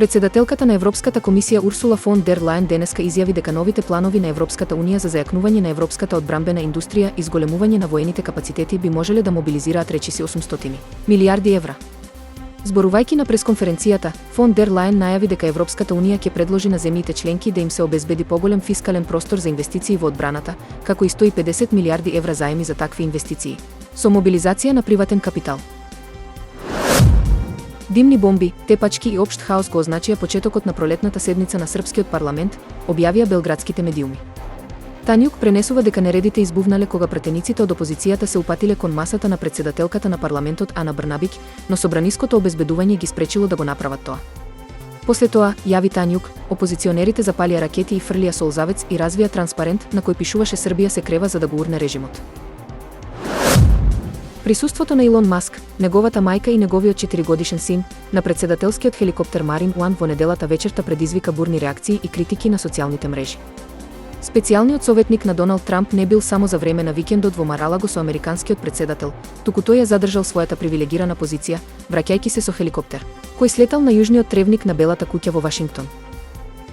Председателката на Европската комисија Урсула фон дер Лајен денеска изјави дека новите планови на Европската унија за зајакнување на европската одбранбена индустрија и зголемување на воените капацитети би можеле да мобилизираат речиси 800 милијарди евра. Зборувајќи на пресконференцијата, фон дер Лајен најави дека Европската унија ќе предложи на земјите членки да им се обезбеди поголем фискален простор за инвестиции во одбраната, како и 150 милијарди евра заеми за такви инвестиции, со мобилизација на приватен капитал. Димни бомби, тепачки и општ хаос го означија почетокот на пролетната седница на српскиот парламент, објавија белградските медиуми. Тањук пренесува дека нередите избувнале кога пратениците од опозицијата се упатиле кон масата на председателката на парламентот Ана Брнабиќ, но собраниското обезбедување ги спречило да го направат тоа. После тоа, јави Тањук, опозиционерите запалија ракети и фрлија солзавец и развија транспарент на кој пишуваше Србија се крева за да го урне режимот. Присуството на Илон Маск, неговата мајка и неговиот 4-годишен син, на председателскиот хеликоптер Марин Уан во неделата вечерта предизвика бурни реакции и критики на социјалните мрежи. Специјалниот советник на Доналд Трамп не бил само за време на викендот во Маралаго со американскиот председател, туку тој ја задржал својата привилегирана позиција, враќајќи се со хеликоптер, кој слетал на јужниот тревник на Белата куќа во Вашингтон.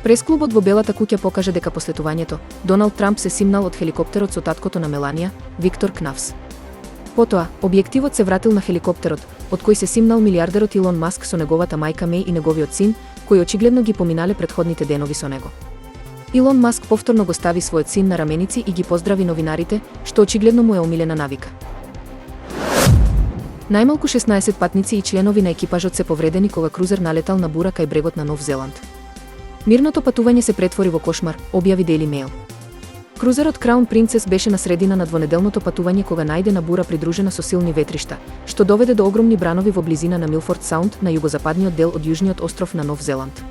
Пресклубот во Белата куќа покажа дека по слетувањето, Доналд Трамп се симнал од хеликоптерот со таткото на Меланија, Виктор Кнавс. Потоа, објективот се вратил на хеликоптерот, од кој се симнал милијардерот Илон Маск со неговата мајка Меј и неговиот син, кои очигледно ги поминале претходните денови со него. Илон Маск повторно го стави својот син на раменици и ги поздрави новинарите, што очигледно му е омилена навика. Најмалку 16 патници и членови на екипажот се повредени кога крузер налетал на бура кај брегот на Нов Зеланд. Мирното патување се претвори во кошмар, објави Daily Mail. Крузерот Краун Принцес беше на средина на двонеделното патување кога најде на бура придружена со силни ветришта, што доведе до огромни бранови во близина на Милфорд Саунд на југозападниот дел од јужниот остров на Нов Зеланд.